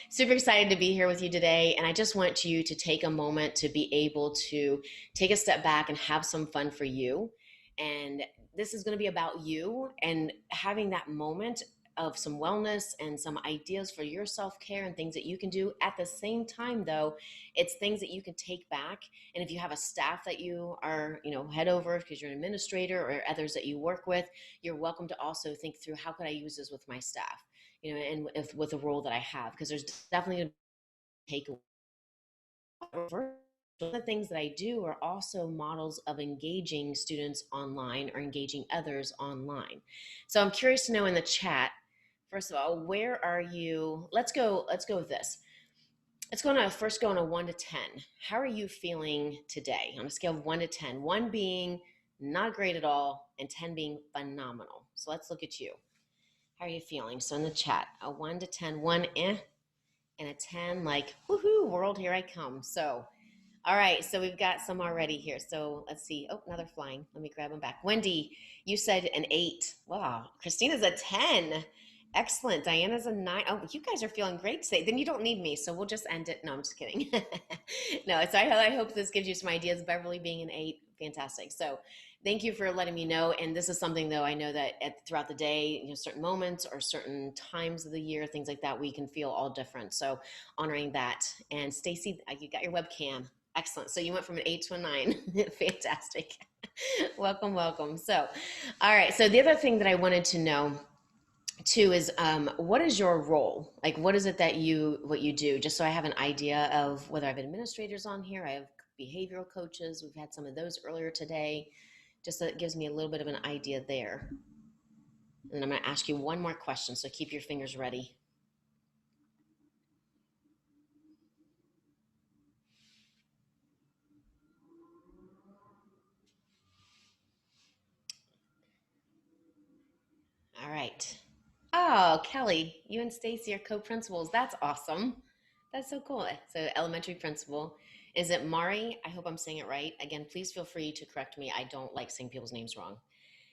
super excited to be here with you today. And I just want you to take a moment to be able to take a step back and have some fun for you. And this is going to be about you and having that moment of some wellness and some ideas for your self-care and things that you can do. At the same time, though, it's things that you can take back. And if you have a staff that you are, head over because you're an administrator or others that you work with, you're welcome to also think through, how could I use this with my staff? And if, with the role that I have, because there's definitely a take away. One of the things that I do are also models of engaging students online or engaging others online. So I'm curious to know in the chat, first of all, where are you? Let's go with this. Let's first go on a 1 to 10. How are you feeling today on a scale of 1 to 10? 1 being not great at all, and 10 being phenomenal. So let's look at you. How are you feeling? So in the chat, a 1 to 10, 1 and a 10 like, woohoo, world, here I come. So, all right, so we've got some already here. So let's see. Oh, now they're flying. Let me grab them back. Wendy, you said an 8. Wow. Christina's a 10. Excellent. Diana's a 9. Oh, you guys are feeling great today. Then you don't need me, so we'll just end it. No, I'm just kidding. No, so I hope this gives you some ideas. Beverly being an 8, fantastic. So thank you for letting me know. And this is something, though, I know that throughout the day, certain moments or certain times of the year, things like that, we can feel all different. So honoring that. And Stacy, you got your webcam. Excellent. So you went from an 8 to a 9. Fantastic. Welcome, welcome. So, all right. So the other thing that I wanted to know too is, what is your role? Like, what is it that what you do? Just so I have an idea of whether I have administrators on here. I have behavioral coaches. We've had some of those earlier today. Just so it gives me a little bit of an idea there. And then I'm going to ask you one more question. So keep your fingers ready. All right. Oh, Kelly, you and Stacy are co-principals. That's awesome. That's so cool. So elementary principal. Is it Mari? I hope I'm saying it right. Again, please feel free to correct me. I don't like saying people's names wrong.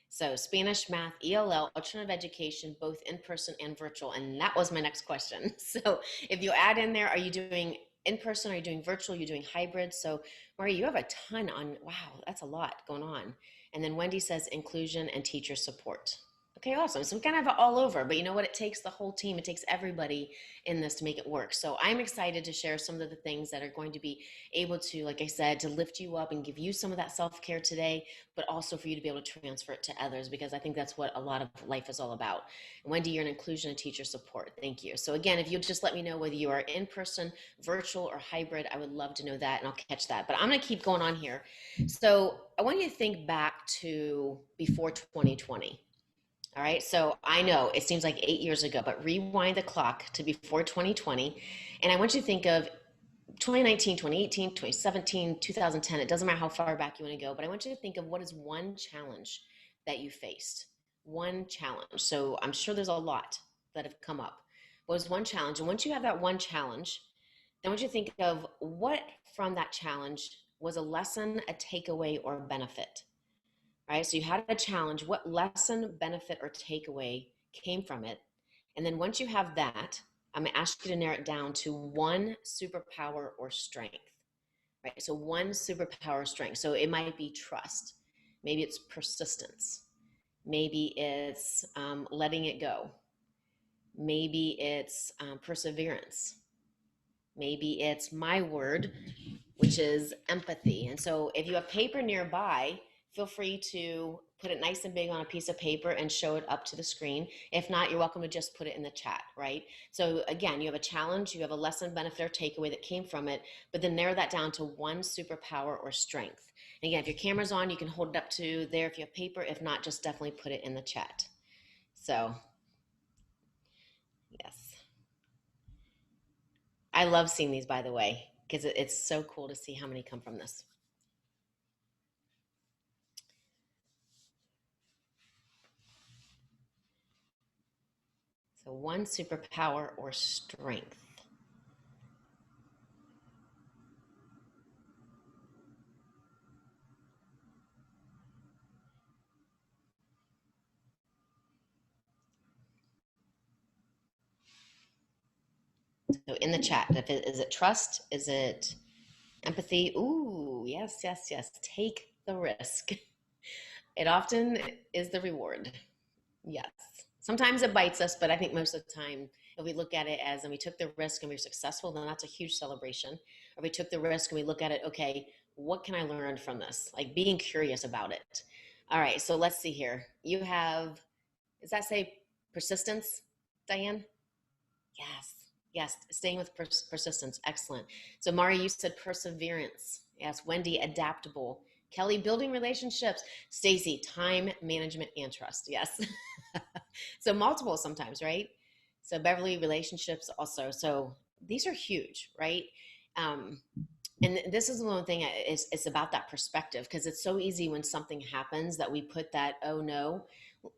So Spanish, math, ELL, alternative education, both in person and virtual. And that was my next question. So if you add in there, are you doing in person? Are you doing virtual? Are you doing hybrid? So Mari, you have a ton on, wow, that's a lot going on. And then Wendy says inclusion and teacher support. Okay, awesome. So we kind of have it all over, but you know what? It takes the whole team. It takes everybody in this to make it work. So I'm excited to share some of the things that are going to be able to, like I said, to lift you up and give you some of that self-care today, but also for you to be able to transfer it to others, because I think that's what a lot of life is all about. Wendy, you're an inclusion and teacher support. Thank you. So again, if you'll just let me know whether you are in person, virtual, or hybrid, I would love to know that, and I'll catch that. But I'm going to keep going on here. So I want you to think back to before 2020. All right. So I know it seems like 8 years ago, but rewind the clock to before 2020. And I want you to think of 2019, 2018, 2017, 2010. It doesn't matter how far back you want to go, but I want you to think of what is one challenge that you faced. One challenge. So I'm sure there's a lot that have come up. What was one challenge? And once you have that one challenge, then I want you to think of what from that challenge was a lesson, a takeaway, or a benefit. Right? So you had a challenge. What lesson, benefit, or takeaway came from it? And then once you have that, I'm going to ask you to narrow it down to one superpower or strength. Right? So one superpower or strength. So it might be trust. Maybe it's persistence. Maybe it's letting it go. Maybe it's perseverance. Maybe it's my word, which is empathy. And so if you have paper nearby, feel free to put it nice and big on a piece of paper and show it up to the screen. If not, you're welcome to just put it in the chat, right? So again, you have a challenge, you have a lesson, benefit, or takeaway that came from it, but then narrow that down to one superpower or strength. And again, if your camera's on, you can hold it up to there if you have paper. If not, just definitely put it in the chat. So, yes. I love seeing these, by the way, because it's so cool to see how many come from this. So one superpower or strength. in the chat, is it trust? Is it empathy? Ooh, yes, yes, yes. Take the risk. It often is the reward. Yes. Sometimes it bites us, but I think most of the time, if we look at it as, and we took the risk and we were successful, then that's a huge celebration. Or we took the risk and we look at it, okay, what can I learn from this? Like being curious about it. All right, so let's see here. You have, does that say persistence, Diane? Yes. Yes. Staying with persistence. Excellent. So, Mari, you said perseverance. Yes. Wendy, adaptable. Kelly, building relationships. Stacy, time management and trust. Yes. So, multiple sometimes, right? So, Beverly, relationships also. So, these are huge, right? Um, and this is the one thing, it's about that perspective, because it's so easy when something happens that we put that oh no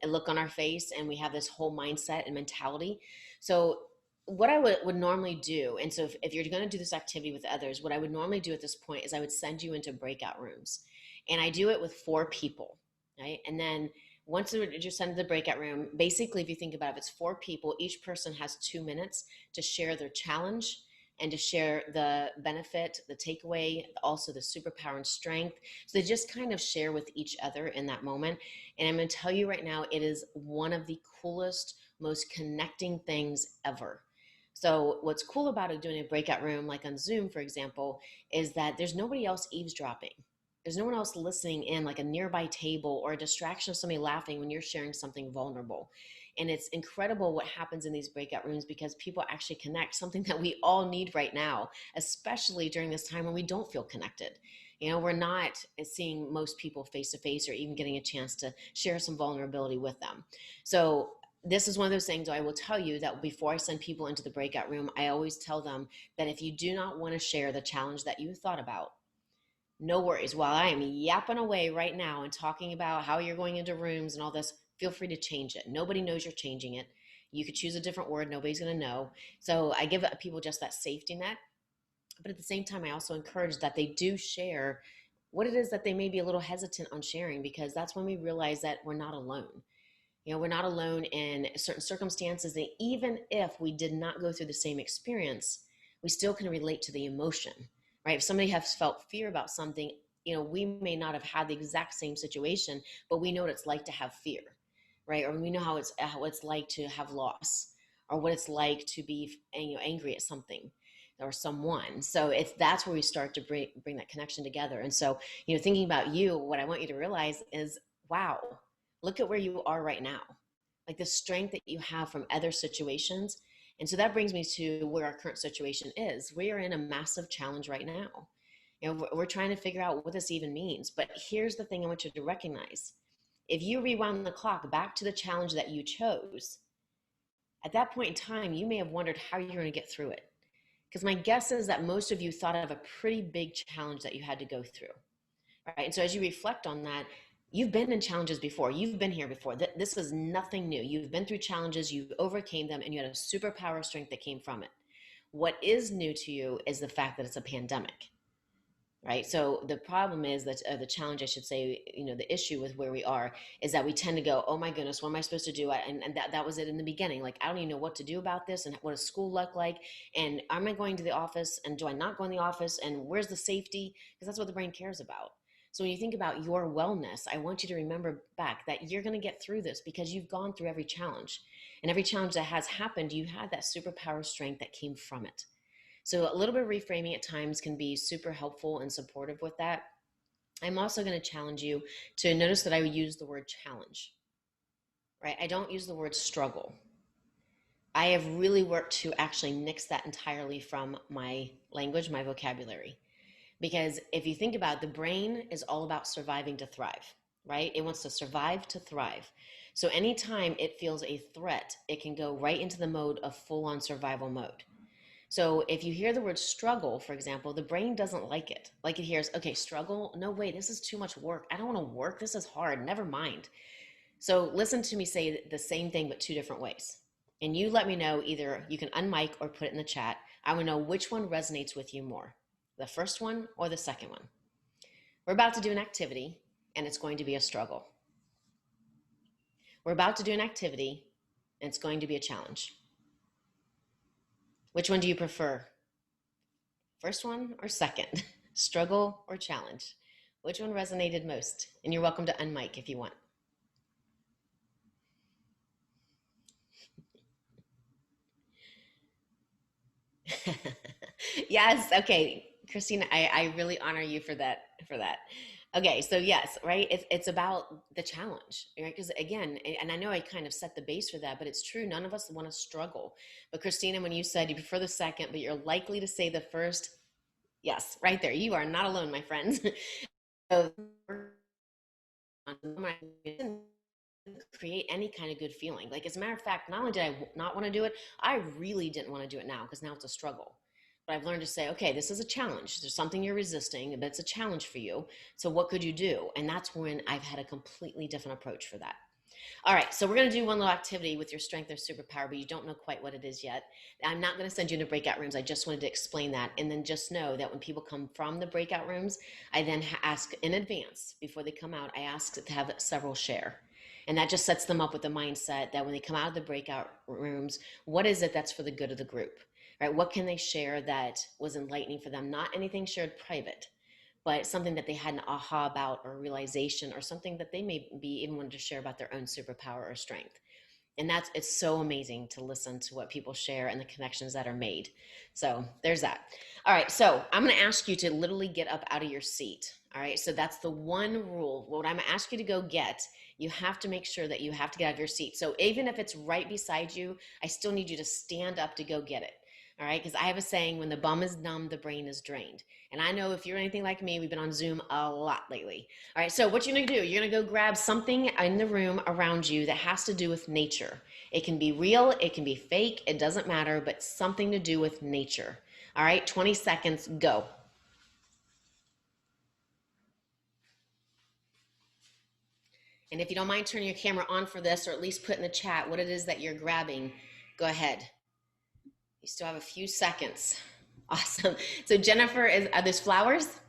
look on our face, and we have this whole mindset and mentality. So what I would normally do, and so if you're going to do this activity with others, what I would normally do at this point is I would send you into breakout rooms, and I do it with 4 people, right? And then once you're sent to the breakout room, basically, if you think about it, if it's 4 people, each person has 2 minutes to share their challenge and to share the benefit, the takeaway, also the superpower and strength. So they just kind of share with each other in that moment. And I'm going to tell you right now, it is one of the coolest, most connecting things ever. So what's cool about it, doing a breakout room like on Zoom, for example, is that there's nobody else eavesdropping. There's no one else listening in, like a nearby table or a distraction of somebody laughing when you're sharing something vulnerable. And it's incredible what happens in these breakout rooms, because people actually connect, something that we all need right now, especially during this time when we don't feel connected. We're not seeing most people face to face, or even getting a chance to share some vulnerability with them. So this is one of those things I will tell you, that before I send people into the breakout room, I always tell them that if you do not want to share the challenge that you thought about, no worries. While I am yapping away right now and talking about how you're going into rooms and all this, feel free to change it. Nobody knows you're changing it. You could choose a different word. Nobody's going to know. So I give people just that safety net. But at the same time, I also encourage that they do share what it is that they may be a little hesitant on sharing, because that's when we realize that we're not alone. We're not alone in certain circumstances. And even if we did not go through the same experience, we still can relate to the emotion, right? If somebody has felt fear about something, we may not have had the exact same situation, but we know what it's like to have fear, right? Or we know how it's like to have loss, or what it's like to be, angry at something or someone. So that's where we start to bring that connection together. And so, thinking about you, what I want you to realize is, wow, look at where you are right now, like the strength that you have from other situations. And so that brings me to where our current situation is. We are in a massive challenge right now. We're trying to figure out what this even means. But here's the thing I want you to recognize. If you rewound the clock back to the challenge that you chose, at that point in time, you may have wondered how you're going to get through it. Because my guess is that most of you thought of a pretty big challenge that you had to go through. Right. And so as you reflect on that, you've been in challenges before. You've been here before. This is nothing new. You've been through challenges, you overcame them, and you had a superpower strength that came from it. What is new to you is the fact that it's a pandemic, right? So the problem is that the challenge, I should say, the issue with where we are is that we tend to go, oh my goodness, what am I supposed to do? And that was it in the beginning. Like, I don't even know what to do about this, and what does school look like? And am I going to the office, and do I not go in the office? And where's the safety? Because that's what the brain cares about. So when you think about your wellness, I want you to remember back that you're going to get through this, because you've gone through every challenge. And every challenge that has happened, you had that superpower strength that came from it. So a little bit of reframing at times can be super helpful and supportive with that. I'm also going to challenge you to notice that I use the word challenge, right? I don't use the word struggle. I have really worked to actually nix that entirely from my language, my vocabulary. Because if you think about it, the brain is all about surviving to thrive, right? It wants to survive to thrive. So anytime it feels a threat, it can go right into the mode of full-on survival mode. So if you hear the word struggle, for example, the brain doesn't like it. Like, it hears, okay, struggle? No way, this is too much work. I don't want to work. This is hard. Never mind. So listen to me say the same thing, but 2 different ways. And you let me know, either you can unmic or put it in the chat. I want to know which one resonates with you more, the first one or the second one. We're about to do an activity, and it's going to be a struggle. We're about to do an activity, and it's going to be a challenge. Which one do you prefer? First one or second? Struggle or challenge? Which one resonated most? And you're welcome to unmic if you want. Yes. Okay. Christina, I really honor you for that. Okay. So yes, right. It's about the challenge, right? Because again, and I know I kind of set the base for that, but it's true. None of us want to struggle. But Christina, when you said you prefer the second, but you're likely to say the first, yes, right there. You are not alone, my friends. So create any kind of good feeling. Like, as a matter of fact, not only did I not want to do it, I really didn't want to do it now because now it's a struggle. But I've learned to say, okay, this is a challenge. There's something you're resisting, but it's a challenge for you. So what could you do? And that's when I've had a completely different approach for that. All right, so we're going to do one little activity with your strength or superpower, but you don't know quite what it is yet. I'm not going to send you into breakout rooms. I just wanted to explain that. And then just know that when people come from the breakout rooms, I then ask in advance, before they come out, I ask to have several share. And that just sets them up with the mindset that when they come out of the breakout rooms, what is it that's for the good of the group? Right? What can they share that was enlightening for them? Not anything shared private, but something that they had an aha about or realization or something that they may be even wanted to share about their own superpower or strength. And it's so amazing to listen to what people share and the connections that are made. So there's that. All right, so I'm going to ask you to literally get up out of your seat. All right, so that's the one rule. What I'm going to ask you to go get, you have to make sure that you have to get out of your seat. So even if it's right beside you, I still need you to stand up to go get it. All right, because I have a saying, when the bum is numb, the brain is drained. And I know if you're anything like me, we've been on Zoom a lot lately. All right, so what you're gonna do, you're gonna go grab something in the room around you that has to do with nature. It can be real, it can be fake, it doesn't matter, but something to do with nature. All right, 20 seconds, go. And if you don't mind turning your camera on for this, or at least put in the chat what it is that you're grabbing, go ahead. You still have a few seconds. Awesome. So Jennifer, are those flowers?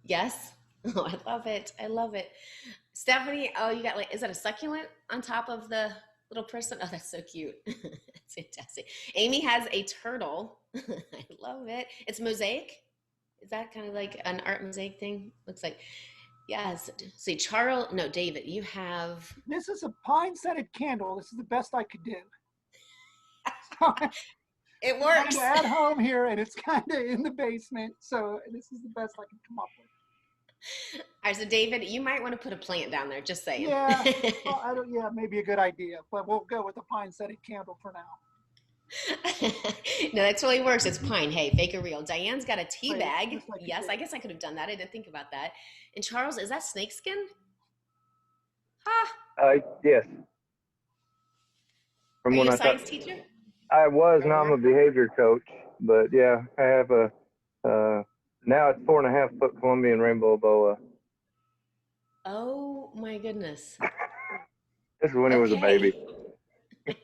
Yes. Oh, I love it. I love it. Stephanie, oh, you got like, is that a succulent on top of the little person? Oh, that's so cute. That's fantastic. Amy has a turtle. I love it. It's mosaic. Is that kind of like an art mosaic thing? Looks like, yes. See, Charles, no, David, you have. This is a pine scented candle. This is the best I could do. It I'm works. at home here, and it's kind of in the basement, so this is the best I can come up with. All right, so David, you might want to put a plant down there. Just saying. Yeah, well, I don't. Yeah, maybe a good idea, but we'll go with the pine scented candle for now. No, that totally works. It's pine. Hey, fake or real. Diane's got a tea Right, bag. just like Yes, I guess I could have done that. I didn't think about that. And Charles, is that snakeskin? Ah, Yes. are From you when a I thought science teacher? I was, now I'm a behavior coach, but yeah, I have a, now it's 4.5 foot Colombian rainbow boa. Oh my goodness. This is when he was a baby. Okay.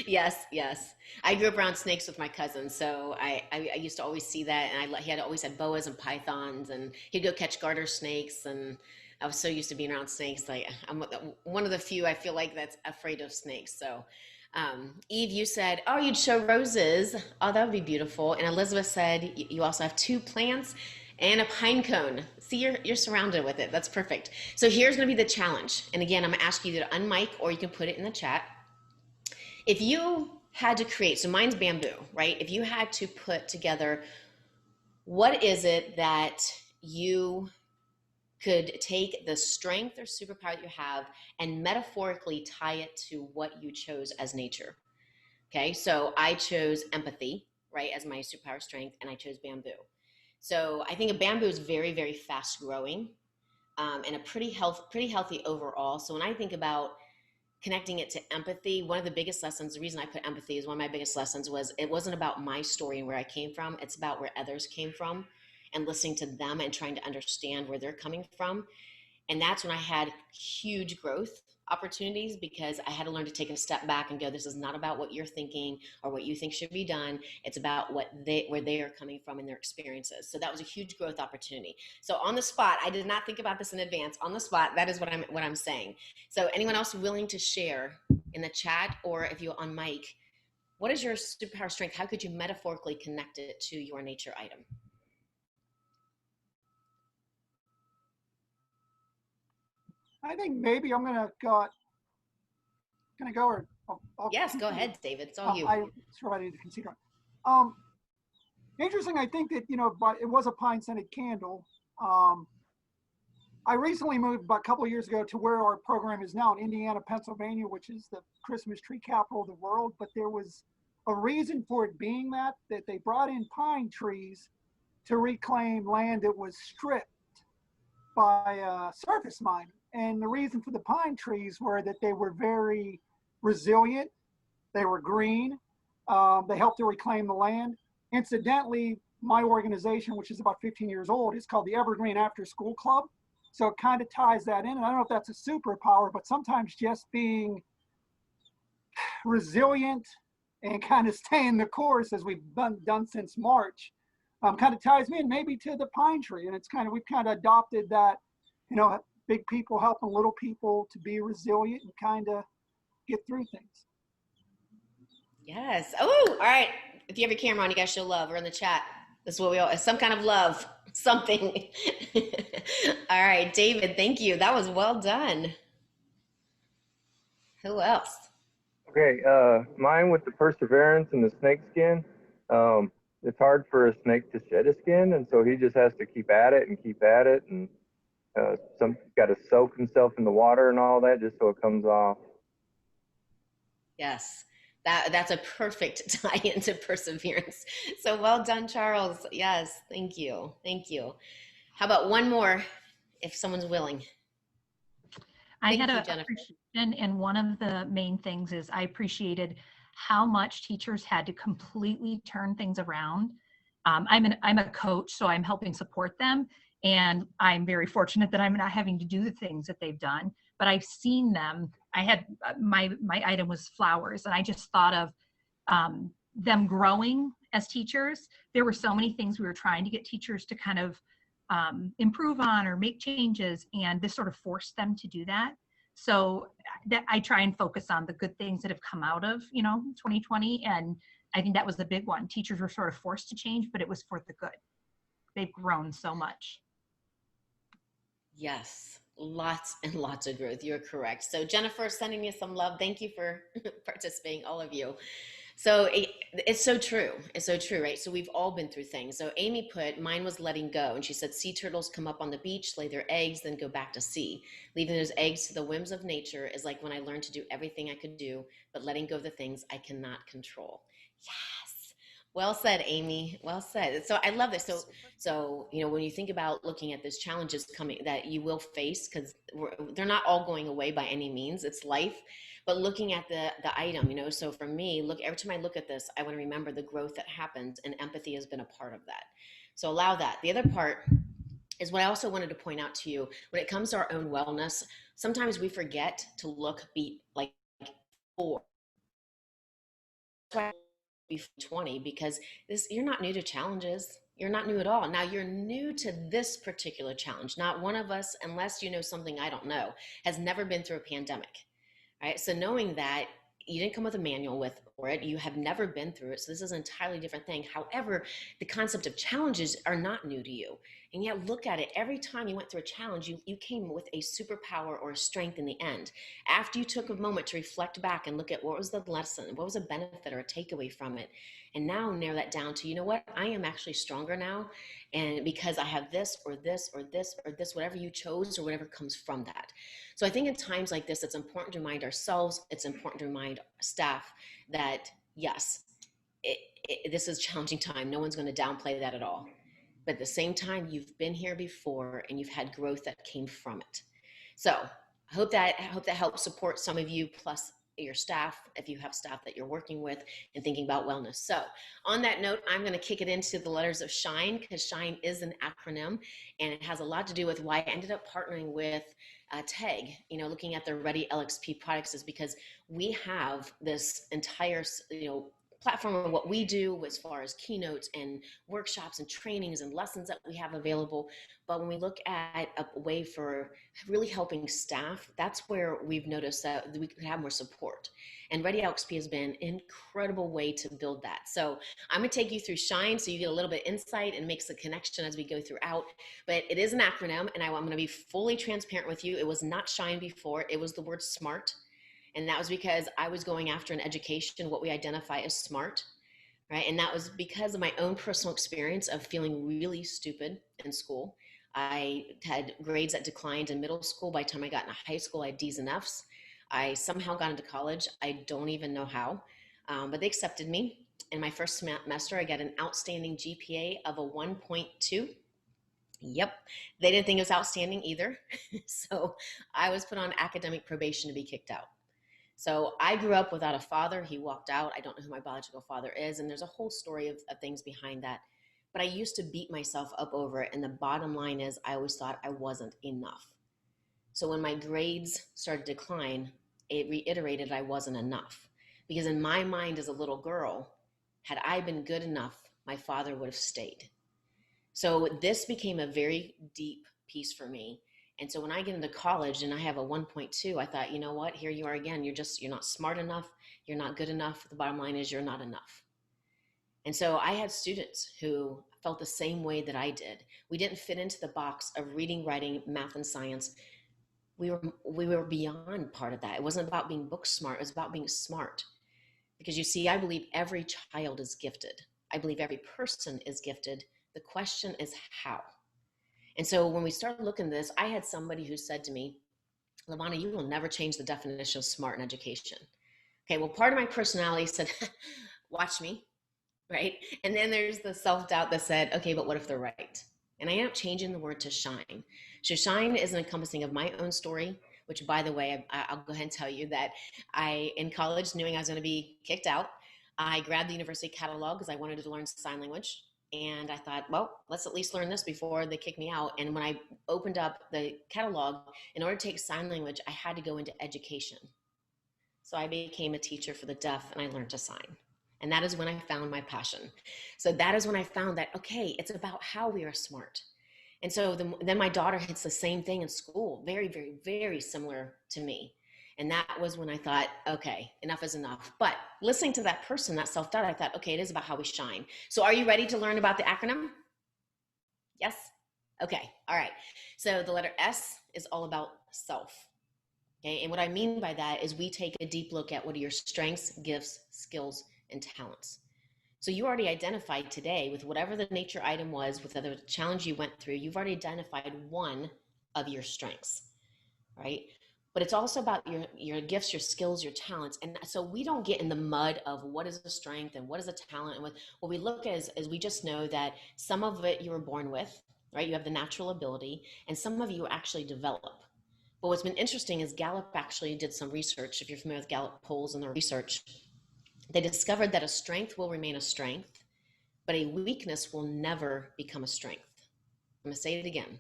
Yes, yes. I grew up around snakes with my cousin, so I used to always see that, and he had always had boas and pythons, and he'd go catch garter snakes, and I was so used to being around snakes. Like, I'm one of the few I feel like that's afraid of snakes. So, Eve, you said, "Oh, you'd show roses. Oh, that would be beautiful." And Elizabeth said, "You also have two plants and a pine cone. See, you're surrounded with it. That's perfect." So here's going to be the challenge. And again, I'm going to ask you to unmic, or you can put it in the chat. If you had to create, so mine's bamboo, right? If you had to put together, what is it that you could take the strength or superpower that you have and metaphorically tie it to what you chose as nature? Okay, so I chose empathy, right, as my superpower strength, and I chose bamboo. So I think a bamboo is very, very fast growing, and a pretty healthy overall. So when I think about connecting it to empathy, one of the biggest lessons, the reason I put empathy is one of my biggest lessons was it wasn't about my story and where I came from. It's about where others came from and listening to them and trying to understand where they're coming from. And that's when I had huge growth opportunities, because I had to learn to take a step back and go, this is not about what you're thinking or what you think should be done. It's about where they are coming from and their experiences. So that was a huge growth opportunity. So on the spot, I did not think about this in advance. On the spot, that is what I'm saying. So anyone else willing to share in the chat, or if you on mic, what is your superpower strength? How could you metaphorically connect it to your nature item? I think maybe I'm gonna go, or I'll Yes, go continue. ahead, David. It's all you. I sure I need to consider. Um, Interesting. I think that but it was a pine scented candle. Um, I recently moved about a couple of years ago to where our program is now in Indiana, Pennsylvania, which is the Christmas tree capital of the world. But there was a reason for it being that they brought in pine trees to reclaim land that was stripped by surface mining. And the reason for the pine trees were that they were very resilient, they were green, they helped to reclaim the land. Incidentally, my organization, which is about 15 years old, is called the Evergreen After School Club. So it kind of ties that in. And I don't know if that's a superpower, but sometimes just being resilient and kind of staying the course, as we've done since March, kind of ties me in maybe to the pine tree. And we've kind of adopted that, big people helping little people to be resilient and kind of get through things. Yes. Oh, all right. If you have your camera on, you guys show love. We're in the chat. This is what we all, some kind of love, something. All right, David, thank you. That was well done. Who else? Okay, mine with the perseverance and the snake skin. It's hard for a snake to shed a skin, and so he just has to keep at it and keep at it, and some got to soak himself in the water and all that just so it comes off. Yes, that's a perfect tie into perseverance. So well done, Charles. Yes, thank you. Thank you. How about one more, if someone's willing? I Thank had you, a Jennifer. appreciation, and one of the main things is I appreciated how much teachers had to completely turn things around. I'm a coach, so I'm helping support them, and I'm very fortunate that I'm not having to do the things that they've done. But I've seen them. I had my item was flowers, and I just thought of them growing as teachers. There were so many things we were trying to get teachers to kind of improve on or make changes, and this sort of forced them to do that. So that I try and focus on the good things that have come out of 2020, and I think that was the big one. Teachers were sort of forced to change, but it was for the good. They've grown so much. Yes, lots and lots of growth. You're correct. So Jennifer, sending you some love. Thank you for participating, all of you. So it's so true. It's so true, right? So we've all been through things. So Amy put, mine was letting go. And she said, sea turtles come up on the beach, lay their eggs, then go back to sea. Leaving those eggs to the whims of nature is like when I learned to do everything I could do, but letting go of the things I cannot control. Yes. Well said, Amy. Well said. So I love this. So when you think about looking at these challenges coming that you will face, because they're not all going away by any means. It's life. But looking at the item, so for me, every time I look at this, I want to remember the growth that happens, and empathy has been a part of that. So allow that. The other part is what I also wanted to point out to you. When it comes to our own wellness, sometimes we forget to look like forward. That's why 20, because you're not new to challenges. You're not new at all. Now you're new to this particular challenge. Not one of us, unless you know something I don't know, has never been through a pandemic. Right? So knowing that you didn't come with a manual for it, you have never been through it. So this is an entirely different thing. However, the concept of challenges are not new to you. And yet look at it, every time you went through a challenge, you came with a superpower or a strength in the end. After you took a moment to reflect back and look at what was the lesson, what was a benefit or a takeaway from it, and now narrow that down to, what, I am actually stronger now, and because I have this or this or this or this, whatever you chose or whatever comes from that. So I think in times like this, it's important to remind ourselves, it's important to remind staff that yes, this is a challenging time. No one's going to downplay that at all. But at the same time, you've been here before and you've had growth that came from it. So I hope that helps support some of you, plus your staff, if you have staff that you're working with and thinking about wellness. So on that note, I'm going to kick it into the letters of S.H.I.N.E, because S.H.I.N.E is an acronym, and it has a lot to do with why I ended up partnering with TAG, looking at the ReadyLXP products, is because we have this entire, platform of what we do as far as keynotes and workshops and trainings and lessons that we have available. But when we look at a way for really helping staff, that's where we've noticed that we could have more support. And ReadyLXP has been an incredible way to build that. So I'm going to take you through S.H.I.N.E so you get a little bit of insight and makes a connection as we go throughout. But it is an acronym, and I'm going to be fully transparent with you. It was not S.H.I.N E before. It was the word SMART. And that was because I was going after an education, what we identify as SMART, right? And that was because of my own personal experience of feeling really stupid in school. I had grades that declined in middle school. By the time I got into high school, I had D's and F's. I somehow got into college. I don't even know how, but they accepted me. In my first semester, I got an outstanding GPA of a 1.2. Yep, they didn't think it was outstanding either. So I was put on academic probation to be kicked out. So I grew up without a father. He walked out. I don't know who my biological father is. And there's a whole story of things behind that. But I used to beat myself up over it. And the bottom line is I always thought I wasn't enough. So when my grades started to decline, it reiterated I wasn't enough. Because in my mind as a little girl, had I been good enough, my father would have stayed. So this became a very deep piece for me. And so when I get into college and I have a 1.2, I thought, you know what, here you are again. You're not smart enough. You're not good enough. The bottom line is you're not enough. And so I had students who felt the same way that I did. We didn't fit into the box of reading, writing, math, and science. We were beyond part of that. It wasn't about being book smart. It was about being smart. Because you see, I believe every child is gifted. I believe every person is gifted. The question is how. And so when we started looking at this, I had somebody who said to me, Lavana, you will never change the definition of smart in education. Okay, well, part of my personality said, watch me, right? And then there's the self-doubt that said, okay, but what if they're right? And I ended up changing the word to shine. So shine is an encompassing of my own story, which, by the way, I'll go ahead and tell you that in college, knowing I was going to be kicked out, I grabbed the university catalog because I wanted to learn sign language. And I thought, well, let's at least learn this before they kick me out. And when I opened up the catalog, in order to take sign language, I had to go into education. So I became a teacher for the deaf and I learned to sign. And that is when I found my passion. So that is when I found that, okay, it's about how we are smart. And so then my daughter hits the same thing in school, very, very, very similar to me. And that was when I thought, okay, enough is enough. But listening to that person, that self-doubt, I thought, okay, it is about how we shine. So are you ready to learn about the acronym? Yes? Okay, all right. So the letter S is all about self. Okay, and what I mean by that is we take a deep look at what are your strengths, gifts, skills, and talents. So you already identified today with whatever the nature item was, with the challenge you went through, you've already identified one of your strengths, right? But it's also about your gifts, your skills, your talents. And so we don't get in the mud of what is a strength and what is a talent. And what we look at is we just know that some of it you were born with, right? You have the natural ability, and some of you actually develop. But what's been interesting is Gallup actually did some research. If you're familiar with Gallup polls and their research, they discovered that a strength will remain a strength, but a weakness will never become a strength. I'm going to say it again.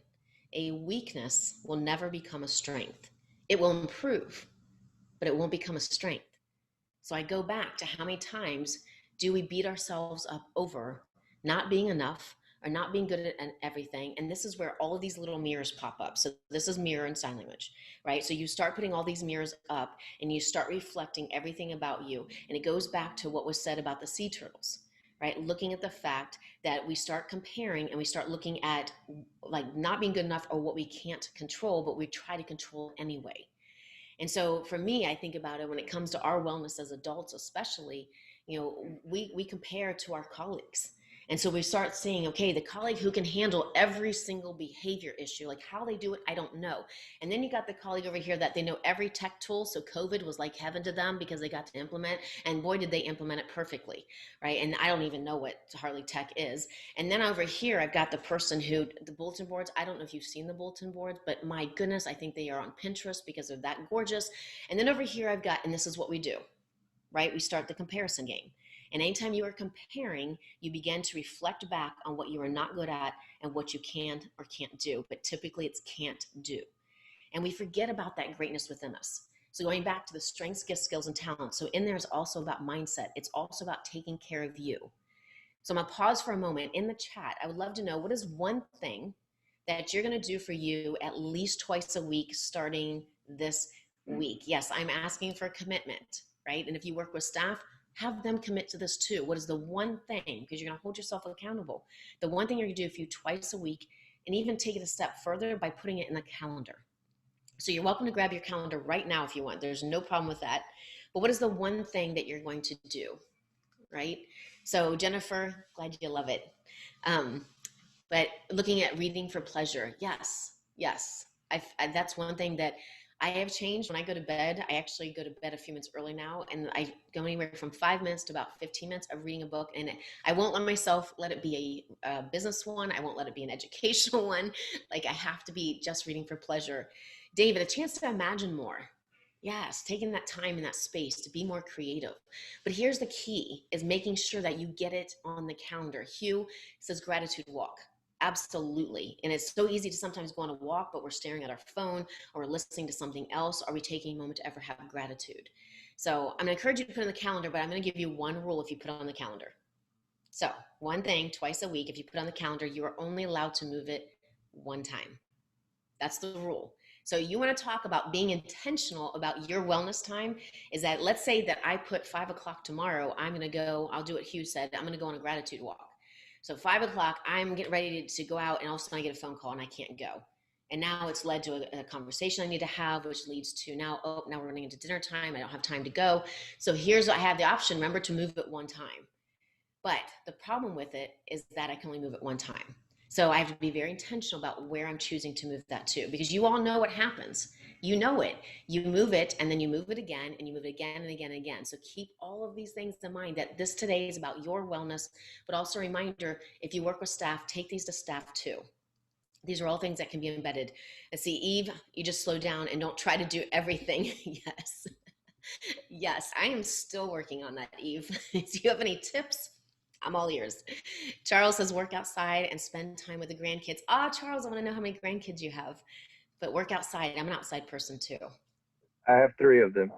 A weakness will never become a strength. It will improve, but it won't become a strength. So I go back to how many times do we beat ourselves up over not being enough or not being good at everything? And this is where all of these little mirrors pop up. So this is mirror in sign language, right? So you start putting all these mirrors up and you start reflecting everything about you. And it goes back to what was said about the sea turtles, right? Looking at the fact that we start comparing and we start looking at like not being good enough or what we can't control, but we try to control anyway. And so for me, I think about it when it comes to our wellness as adults, especially, you know, we compare to our colleagues. And so we start seeing, okay, the colleague who can handle every single behavior issue, like how they do it, I don't know. And then you got the colleague over here that they know every tech tool. So COVID was like heaven to them because they got to implement, and boy, did they implement it perfectly, right? And I don't even know what hardly tech is. And then over here, I've got the person who, the bulletin boards, I don't know if you've seen the bulletin boards, but my goodness, I think they are on Pinterest because they're that gorgeous. And then over here, I've got, and this is what we do, right? We start the comparison game. And anytime you are comparing, you begin to reflect back on what you are not good at and what you can or can't do. But typically it's can't do. And we forget about that greatness within us. So going back to the strengths, gifts, skills, and talents. So in there is also about mindset. It's also about taking care of you. So I'm gonna pause for a moment. In the chat, I would love to know, what is one thing that you're gonna do for you at least twice a week starting this week? Yes, I'm asking for a commitment, right? And if you work with staff, have them commit to this too. What is the one thing, because you're gonna hold yourself accountable, the one thing you're gonna do for you twice a week, and even take it a step further by putting it in the calendar. So you're welcome to grab your calendar right now if you want. There's no problem with that. But what is the one thing that you're going to do, right? So Jennifer, glad you love it. But looking at reading for pleasure, yes, yes. That's one thing that I have changed. When I go to bed, I actually go to bed a few minutes early now, and I go anywhere from 5 minutes to about 15 minutes of reading a book. And I won't let myself let it be a business one. I won't let it be an educational one. Like, I have to be just reading for pleasure. David, a chance to imagine more. Yes, taking that time and that space to be more creative. But here's the key, is making sure that you get it on the calendar. Hugh says gratitude walk. Absolutely. And it's so easy to sometimes go on a walk, but we're staring at our phone or listening to something else. Are we taking a moment to ever have gratitude? So I'm going to encourage you to put it on the calendar, but I'm going to give you one rule if you put it on the calendar. So one thing twice a week, if you put it on the calendar, you are only allowed to move it one time. That's the rule. So you want to talk about being intentional about your wellness time, is that, let's say that I put 5 o'clock tomorrow, I'm going to go, I'll do what Hugh said, I'm going to go on a gratitude walk. So 5 o'clock, I'm getting ready to go out, and all of a sudden I get a phone call and I can't go. And now it's led to a conversation I need to have, which leads to now we're running into dinner time. I don't have time to go. So here's, I have the option, remember, to move it one time. But the problem with it is that I can only move it one time. So I have to be very intentional about where I'm choosing to move that to, because you all know what happens. You know it. You move it, and then you move it again, and you move it again and again and again. So keep all of these things in mind, that this today is about your wellness, but also a reminder, if you work with staff, take these to staff too. These are all things that can be embedded. Let's see, Eve, you just slow down and don't try to do everything. Yes. Yes, I am still working on that, Eve. Do you have any tips? I'm all ears. Charles says work outside and spend time with the grandkids. Charles, I want to know how many grandkids you have. But work outside. I'm an outside person too. I have 3 of them.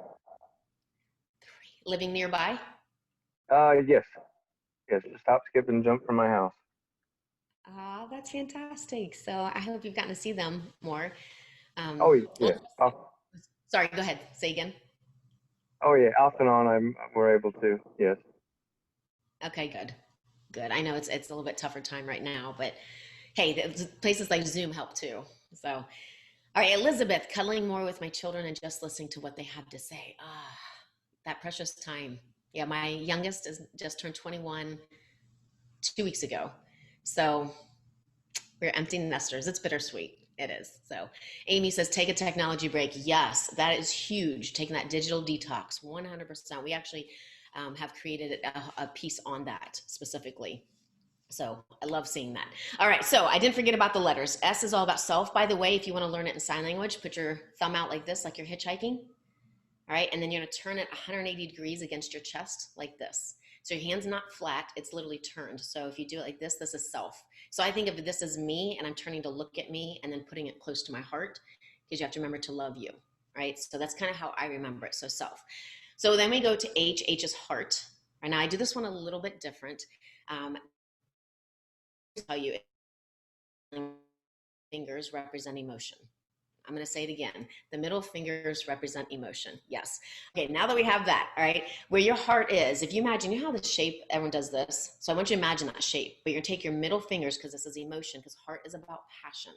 Living nearby? Yes. Yes, just hop, skip, and jump from my house. That's fantastic. So I hope you've gotten to see them more. Oh, yeah. Sorry, go ahead. Say again. Oh, yeah. Off and on, we're able to. Yes. Okay, good. Good. I know it's a little bit tougher time right now, but hey, places like Zoom help too. So, all right, Elizabeth, cuddling more with my children and just listening to what they have to say. That precious time. Yeah, my youngest is just turned 21 2 weeks ago. So we're empty nesters. It's bittersweet. It is. So Amy says, take a technology break. Yes, that is huge. Taking that digital detox, 100%. We actually have created a piece on that specifically. So I love seeing that. All right, so I didn't forget about the letters. S is all about self. By the way, if you want to learn it in sign language, put your thumb out like this, like you're hitchhiking. All right, and then you're going to turn it 180 degrees against your chest like this. So your hand's not flat, it's literally turned. So if you do it like this is self. So I think of this as me, and I'm turning to look at me and then putting it close to my heart, because you have to remember to love you, right? So that's kind of how I remember it, so self. So then we go to H. H is heart. Right, now I do this one a little bit different. Tell you, fingers represent emotion. I'm going to say it again. The middle fingers represent emotion. Yes. Okay, now that we have that, all right, where your heart is, if you imagine, you know how the shape, everyone does this. So I want you to imagine that shape, but you're going to take your middle fingers, because this is emotion, because heart is about passion,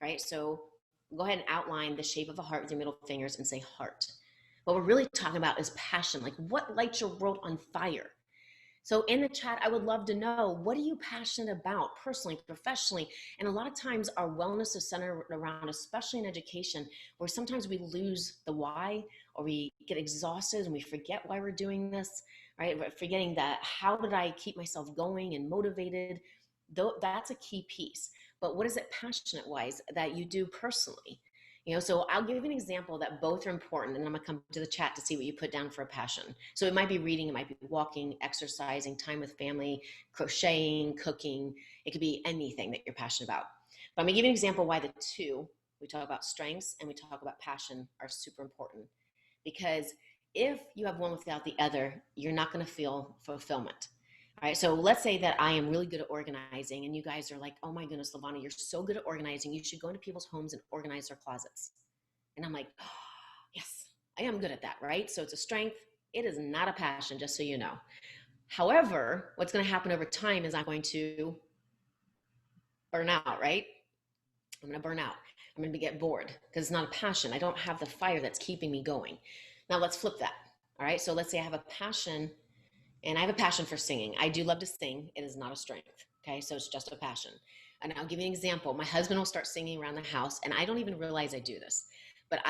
right? So go ahead and outline the shape of a heart with your middle fingers and say heart. What we're really talking about is passion. Like, what lights your world on fire? So in the chat, I would love to know, what are you passionate about personally, professionally? And a lot of times our wellness is centered around, especially in education, where sometimes we lose the why, or we get exhausted and we forget why we're doing this, right? We're forgetting that, how did I keep myself going and motivated? That's a key piece. But what is it passionate wise that you do personally? You know, so I'll give you an example that both are important, and then I'm gonna come to the chat to see what you put down for a passion. So it might be reading, it might be walking, exercising, time with family, crocheting, cooking. It could be anything that you're passionate about. But I'm gonna give you an example why the two, we talk about strengths and we talk about passion, are super important. because if you have one without the other, you're not going to feel fulfillment. All right, so let's say that I am really good at organizing, and you guys are like, oh my goodness, Lavana, you're so good at organizing. You should go into people's homes and organize their closets. And I'm like, oh, yes, I am good at that, right? So it's a strength. It is not a passion, just so you know. However, what's going to happen over time is I'm going to burn out, right? I'm going to burn out. I'm going to get bored because it's not a passion. I don't have the fire that's keeping me going. Now let's flip that. All right, so let's say I have a passion, and I have a passion for singing. I do love to sing. It is not a strength. Okay, so it's just a passion. And I'll give you an example. My husband will start singing around the house, and I don't even realize I do this. But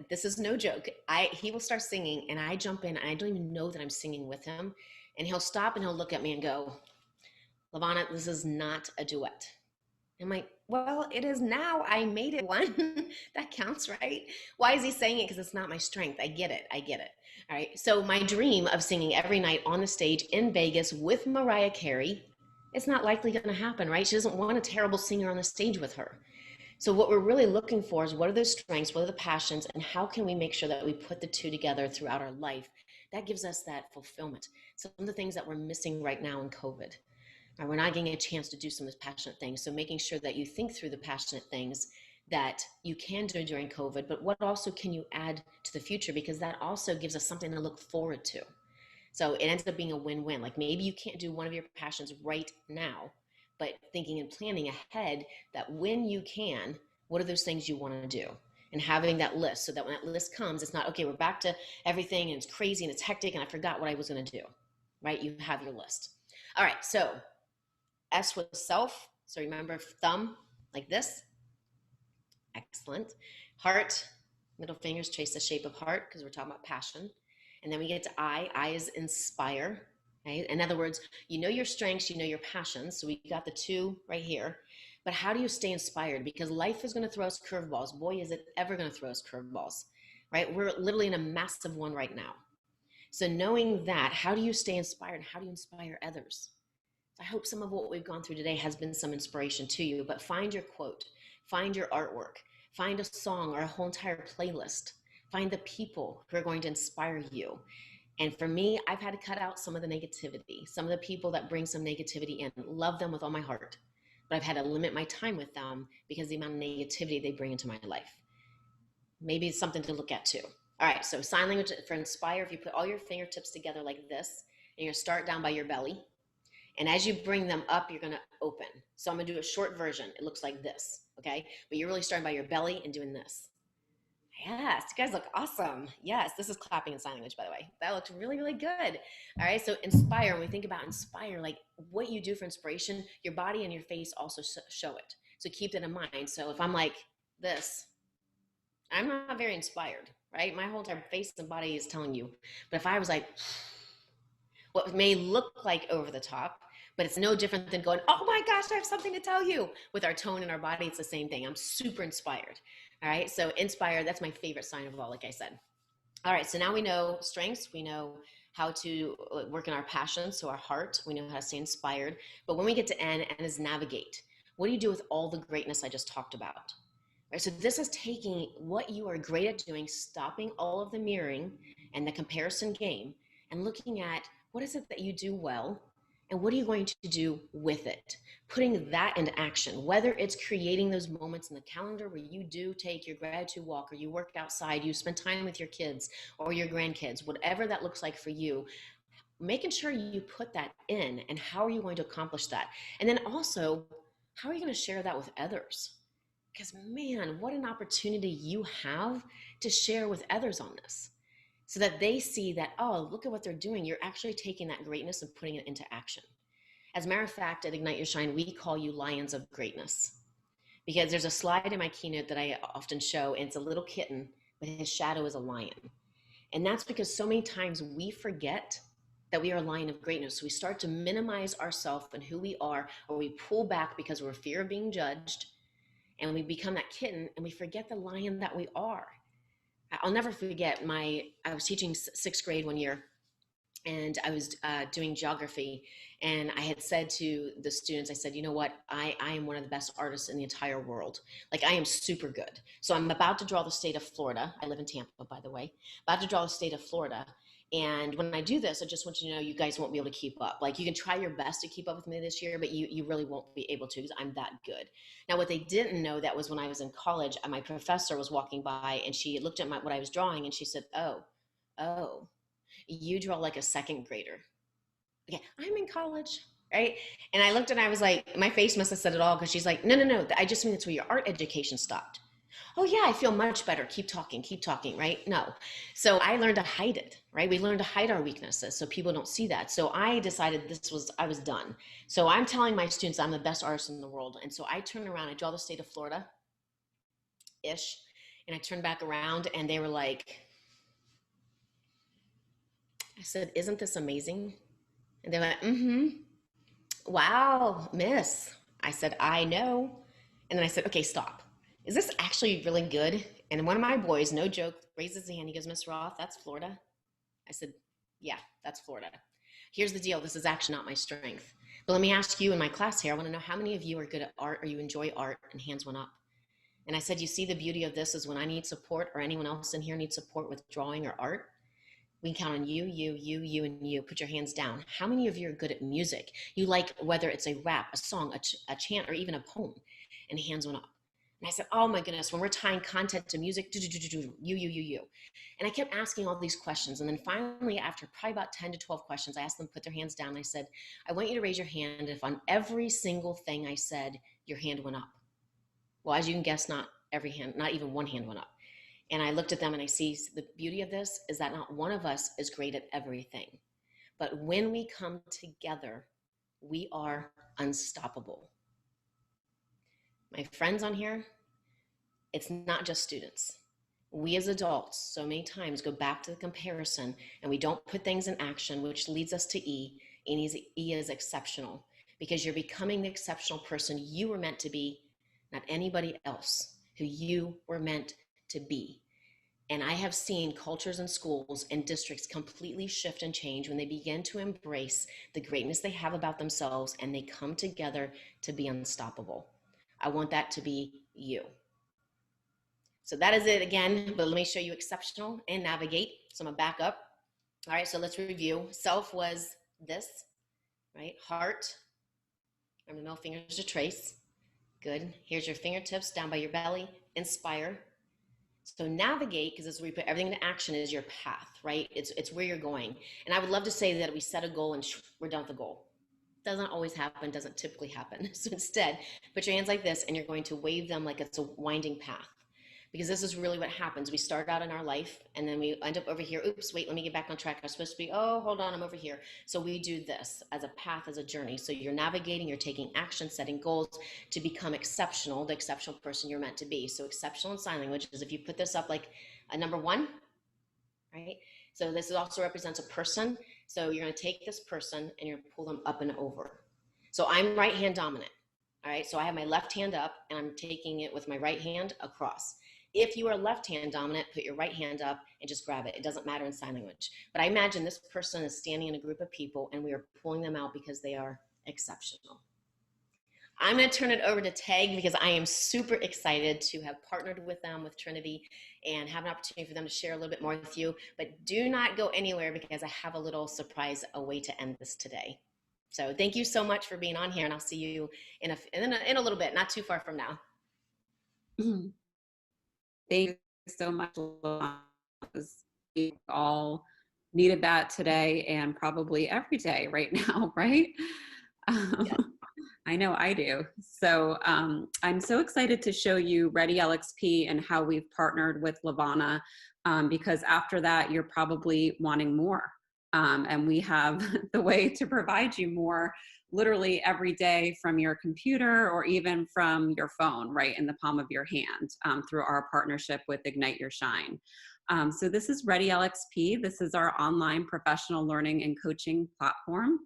this is no joke. He will start singing, and I jump in, and I don't even know that I'm singing with him. And he'll stop, and he'll look at me and go, Lavana, this is not a duet. I'm like, well, it is now. I made it one. That counts, right? Why is he saying it? Because it's not my strength. I get it. All right. So my dream of singing every night on the stage in Vegas with Mariah Carey, it's not likely going to happen, right? She doesn't want a terrible singer on the stage with her. So what we're really looking for is what are those strengths, what are the passions, and how can we make sure that we put the two together throughout our life? That gives us that fulfillment. Some of the things that we're missing right now in COVID. We're not getting a chance to do some of those passionate things. So making sure that you think through the passionate things that you can do during COVID, but what also can you add to the future? Because that also gives us something to look forward to. So it ends up being a win-win. Like maybe you can't do one of your passions right now, but thinking and planning ahead that when you can, what are those things you want to do? And having that list so that when that list comes, it's not, okay, we're back to everything and it's crazy and it's hectic and I forgot what I was going to do, right? You have your list. All right, so S was self. So remember thumb like this. Excellent. Heart, middle fingers trace the shape of heart because we're talking about passion. And then we get to I. I is inspire. Right? In other words, you know your strengths, you know your passions. So we got the two right here. But how do you stay inspired? Because life is going to throw us curveballs. Boy, is it ever going to throw us curveballs, right? We're literally in a massive one right now. So knowing that, how do you stay inspired? How do you inspire others? I hope some of what we've gone through today has been some inspiration to you, but find your quote, find your artwork, find a song or a whole entire playlist, find the people who are going to inspire you. And for me, I've had to cut out some of the negativity, some of the people that bring some negativity in, love them with all my heart, but I've had to limit my time with them because of the amount of negativity they bring into my life. Maybe it's something to look at too. All right, so sign language for inspire, if you put all your fingertips together like this, and you're gonna start down by your belly, and as you bring them up, you're gonna open. So I'm gonna do a short version. It looks like this, okay? But you're really starting by your belly and doing this. Yes, you guys look awesome. Yes, this is clapping in sign language, by the way. That looks really, really good. All right, so inspire, when we think about inspire, like what you do for inspiration, your body and your face also show it. So keep that in mind. So if I'm like this, I'm not very inspired, right? My whole entire face and body is telling you. But if I was like, what may look like over the top, but it's no different than going, oh my gosh, I have something to tell you. With our tone in our body, it's the same thing. I'm super inspired. All right, so inspire, that's my favorite sign of all, like I said. All right, so now we know strengths, we know how to work in our passions, so our heart, we know how to stay inspired. But when we get to N, N is navigate. What do you do with all the greatness I just talked about? Right, so this is taking what you are great at doing, stopping all of the mirroring and the comparison game, and looking at what is it that you do well, and what are you going to do with it? Putting that into action, whether it's creating those moments in the calendar where you do take your gratitude walk, or you work outside, you spend time with your kids or your grandkids, whatever that looks like for you, making sure you put that in, and how are you going to accomplish that? And then also, how are you going to share that with others? Because man, what an opportunity you have to share with others on this, so that they see that, oh, look at what they're doing. You're actually taking that greatness and putting it into action. As a matter of fact, at Ignite Your Shine, we call you Lions of Greatness, because there's a slide in my keynote that I often show, and it's a little kitten, but his shadow is a lion. And that's because so many times we forget that we are a lion of greatness. So we start to minimize ourselves and who we are, or we pull back because we're fear of being judged, and we become that kitten and we forget the lion that we are. I'll never forget I was teaching sixth grade one year, and I was doing geography, and I had said to the students, I said, you know what, I am one of the best artists in the entire world. Like, I am super good. So I'm about to draw the state of Florida. I live in Tampa, by the way. About to draw the state of Florida. And when I do this, I just want you to know you guys won't be able to keep up. Like, you can try your best to keep up with me this year, but you really won't be able to, because I'm that good. Now, what they didn't know, that was when I was in college, my professor was walking by, and she looked at what I was drawing, and she said, oh, you draw like a second grader. Okay, I'm in college, right? And I looked and I was like, my face must have said it all, because she's like, no, I just mean that's where your art education stopped. Oh yeah, I feel much better. Keep talking, right? No. So I learned to hide it, right? We learn to hide our weaknesses so people don't see that. So I decided I was done. So I'm telling my students I'm the best artist in the world. And so I turn around, I draw the state of Florida ish, and I turn back around and they were like, I said, isn't this amazing? And they went, wow, miss. I said, I know. And then I said, okay, stop. Is this actually really good? And one of my boys, no joke, raises his hand. He goes, Miss Roth, that's Florida. I said, yeah, that's Florida. Here's the deal. This is actually not my strength. But let me ask you in my class here, I want to know how many of you are good at art or you enjoy art, and hands went up. And I said, you see, the beauty of this is when I need support, or anyone else in here needs support with drawing or art, we can count on you, and you. Put your hands down. How many of you are good at music? You like, whether it's a rap, a song, a chant, or even a poem. And hands went up. And I said, oh my goodness, when we're tying content to music, you. And I kept asking all these questions. And then finally, after probably about 10 to 12 questions, I asked them to put their hands down. I said, I want you to raise your hand if on every single thing I said, your hand went up. Well, as you can guess, not every hand, not even one hand went up. And I looked at them and I see the beauty of this is that not one of us is great at everything. But when we come together, we are unstoppable. My friends on here, it's not just students. We as adults so many times go back to the comparison and we don't put things in action, which leads us to E. And E is exceptional, because you're becoming the exceptional person you were meant to be, not anybody else who you were meant to be. And I have seen cultures and schools and districts completely shift and change when they begin to embrace the greatness they have about themselves and they come together to be unstoppable. I want that to be you. So that is it again, but let me show you exceptional and navigate. So I'm gonna back up. All right, so let's review. Self was this, right? Heart, remember the middle fingers to trace. Good. Here's your fingertips down by your belly. Inspire. So navigate, because this is where we put everything into action, is your path, right? It's where you're going. And I would love to say that we set a goal and we're done with the goal. Doesn't always happen, doesn't typically happen. So instead, put your hands like this and you're going to wave them like it's a winding path. Because this is really what happens. We start out in our life and then we end up over here. Oops, wait, let me get back on track. I was supposed to be, oh, hold on, I'm over here. So we do this as a path, as a journey. So you're navigating, you're taking action, setting goals to become exceptional, the exceptional person you're meant to be. So exceptional in sign language is if you put this up like a number 1, right? So this also represents a person. So you're going to take this person and you're going to pull them up and over. So I'm right hand dominant. All right. So I have my left hand up and I'm taking it with my right hand across. If you are left hand dominant, put your right hand up and just grab it. It doesn't matter in sign language. But I imagine this person is standing in a group of people and we are pulling them out because they are exceptional. I'm going to turn it over to Tag because I am super excited to have partnered with them, with Trinity, and have an opportunity for them to share a little bit more with you. But do not go anywhere because I have a little surprise, a way to end this today. So thank you so much for being on here, and I'll see you in a little bit, not too far from now. Thank you so much. We all needed that today and probably every day right now, right? Yes. I know I do. So I'm so excited to show you ReadyLXP and how we've partnered with Levana, because after that, you're probably wanting more. And we have the way to provide you more literally every day from your computer or even from your phone, right in the palm of your hand, through our partnership with Ignite Your Shine. So this is ReadyLXP. This is our online professional learning and coaching platform.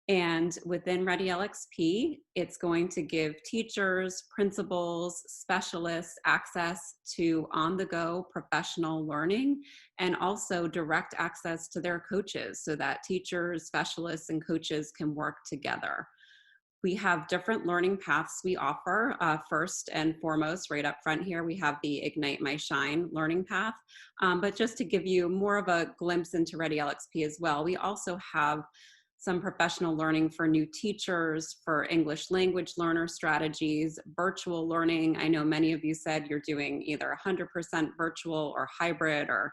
And within ReadyLXP, it's going to give teachers, principals, specialists access to on-the-go professional learning and also direct access to their coaches so that teachers, specialists, and coaches can work together. We have different learning paths we offer. First and foremost, right up front here, we have the Ignite My Shine learning path. But just to give you more of a glimpse into ReadyLXP as well, we also have some professional learning for new teachers, for English language learner strategies, virtual learning. I know many of you said you're doing either 100% virtual or hybrid or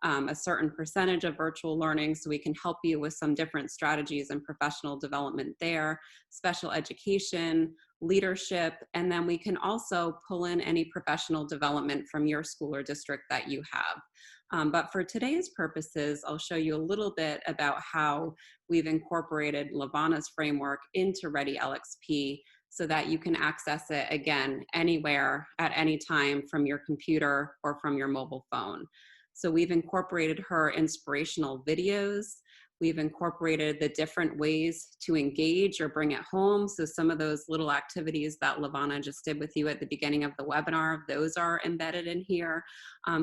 a certain percentage of virtual learning, so we can help you with some different strategies and professional development there, special education, leadership, and then we can also pull in any professional development from your school or district that you have. But for today's purposes, I'll show you a little bit about how we've incorporated Lavana's framework into ReadyLXP so that you can access it again anywhere at any time from your computer or from your mobile phone. So we've incorporated her inspirational videos. We've incorporated the different ways to engage or bring it home. So some of those little activities that Lavana just did with you at the beginning of the webinar, those are embedded in here.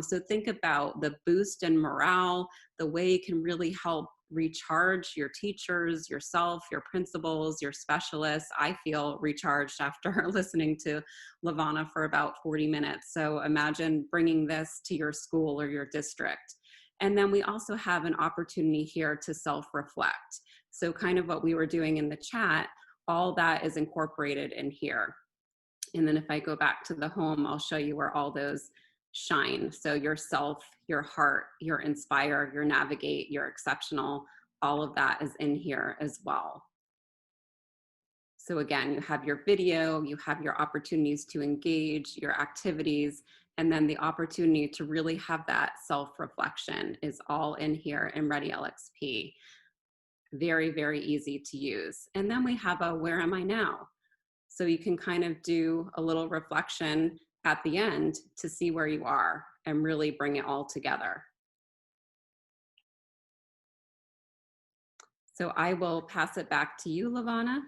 So think about the boost in morale, the way it can really help recharge your teachers, yourself, your principals, your specialists. I feel recharged after listening to Lavana for about 40 minutes. So imagine bringing this to your school or your district. And then we also have an opportunity here to self-reflect. So kind of what we were doing in the chat, all that is incorporated in here. And then if I go back to the home, I'll show you where all those shine. So yourself, your heart, your inspire, your navigate, your exceptional, all of that is in here as well. So again, you have your video, you have your opportunities to engage, your activities, and then the opportunity to really have that self-reflection is all in here in ReadyLXP. Very, very easy to use. And then we have a where am I now? So you can kind of do a little reflection at the end to see where you are and really bring it all together. So I will pass it back to you, Lavana,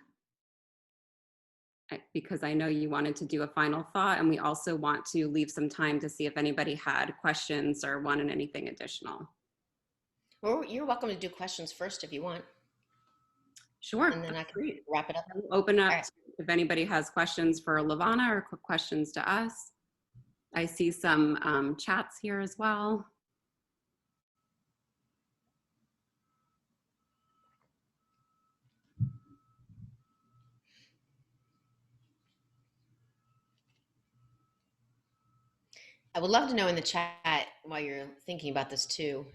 because I know you wanted to do a final thought, and we also want to leave some time to see if anybody had questions or wanted anything additional. Well, you're welcome to do questions first if you want. Sure. And then I can wrap it up. I'll open up right. if anybody has questions for Lavana or quick questions to us. I see some chats here as well. I would love to know in the chat while you're thinking about this too,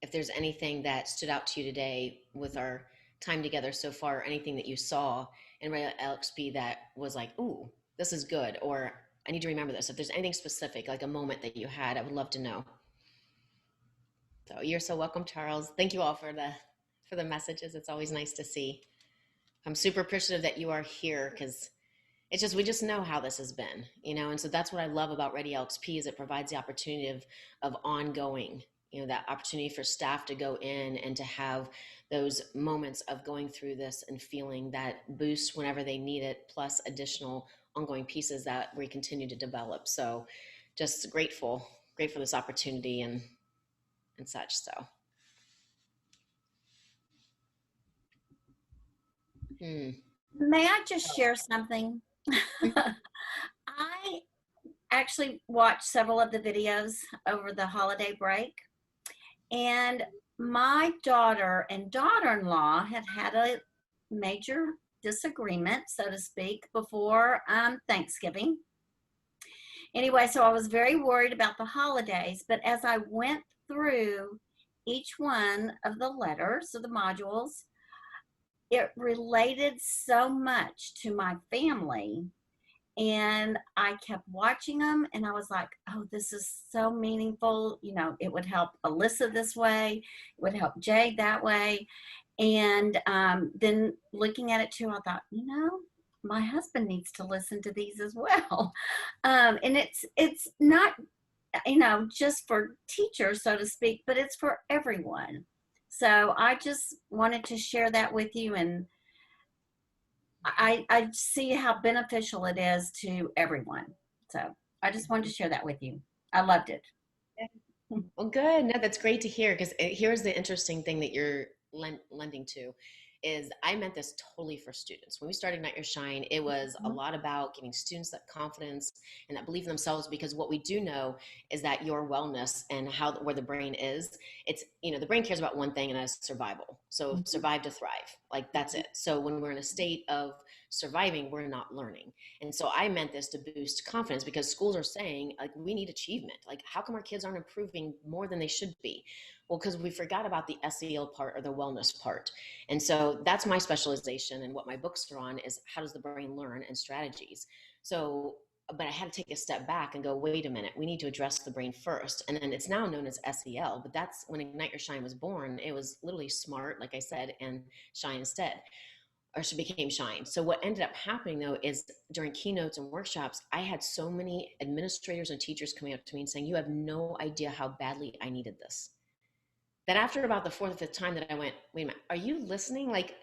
if there's anything that stood out to you today with our time together so far, or anything that you saw in ReadyLXP that was like, ooh, this is good, or I need to remember this. If there's anything specific, like a moment that you had, I would love to know. So you're so welcome, Charles. Thank you all for the messages. It's always nice to see. I'm super appreciative that you are here because it's just, we just know how this has been, you know, and so that's what I love about ReadyLXP is it provides the opportunity of ongoing, you know, that opportunity for staff to go in and to have those moments of going through this and feeling that boost whenever they need it, plus additional ongoing pieces that we continue to develop. So just grateful for this opportunity and such. So. May I just share something? I actually watched several of the videos over the holiday break, and my daughter and daughter-in-law have had a major disagreement, so to speak, before Thanksgiving. Anyway, so I was very worried about the holidays, but as I went through each one of the letters or the modules, it related so much to my family, and I kept watching them, and I was like, oh, this is so meaningful. You know, it would help Alyssa this way, it would help Jade that way. And then looking at it too, I thought, you know, my husband needs to listen to these as well. And it's not, you know, just for teachers, so to speak, but it's for everyone. So I just wanted to share that with you, and I see how beneficial it is to everyone. So I just wanted to share that with you. I loved it. Well, good. No, that's great to hear because here's the interesting thing that you're lending to is I meant this totally for students. When we started Ignite Your Shine, it was a lot about giving students that confidence and that belief in themselves because what we do know is that your wellness and how where the brain is, it's, you know, the brain cares about one thing and that's survival. So survive to thrive, like that's it. So when we're in a state of surviving, we're not learning. And so I meant this to boost confidence because schools are saying, like, we need achievement. Like, how come our kids aren't improving more than they should be? Well, because we forgot about the SEL part or the wellness part. And so that's my specialization. And what my books are on is how does the brain learn and strategies. So, but I had to take a step back and go, wait a minute, we need to address the brain first. And then it's now known as SEL, but that's when Ignite Your Shine was born. It was literally SMART, like I said, and shine instead. Or she became S.H.I.N.E. So what ended up happening though is during keynotes and workshops, I had so many administrators and teachers coming up to me and saying, you have no idea how badly I needed this. That after about the fourth or fifth time that I went, wait a minute, are you listening? Like,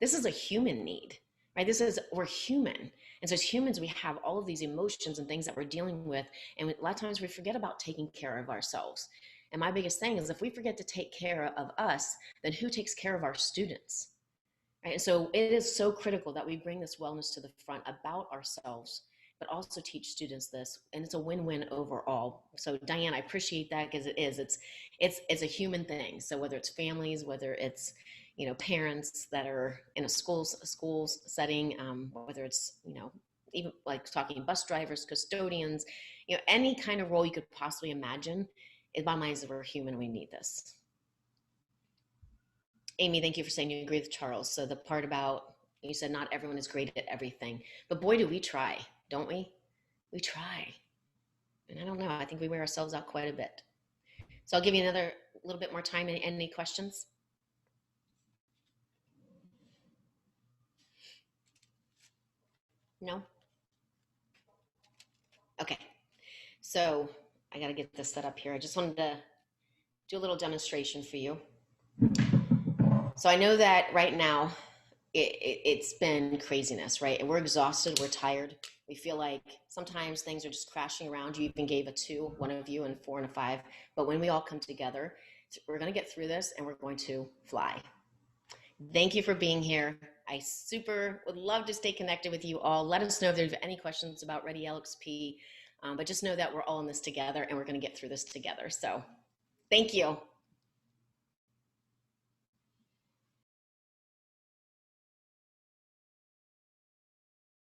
this is a human need, right? We're human. And so as humans, we have all of these emotions and things that we're dealing with. And a lot of times we forget about taking care of ourselves. And my biggest thing is if we forget to take care of us, then who takes care of our students? Right? And so it is so critical that we bring this wellness to the front about ourselves, but also teach students this, and it's a win-win overall. So Diane, I appreciate that because it's a human thing. So whether it's families, whether it's, you know, parents that are in a schools setting, whether it's, you know, even like talking bus drivers, custodians, you know, any kind of role you could possibly imagine. In my mind, is we're human, we need this. Amy, thank you for saying you agree with Charles. So the part about, you said not everyone is great at everything, but boy, do we try, don't we? We try. And I don't know, I think we wear ourselves out quite a bit. So I'll give you another little bit more time. Any questions? No? Okay. So I got to get this set up here. I just wanted to do a little demonstration for you. So I know that right now it's been craziness, right? And we're exhausted, we're tired. We feel like sometimes things are just crashing around. You even gave a 2, one of you, and 4 and a 5. But when we all come together, we're going to get through this and we're going to fly. Thank you for being here. I super would love to stay connected with you all. Let us know if there's any questions about ReadyLXP. But just know that we're all in this together and we're going to get through this together. So thank you.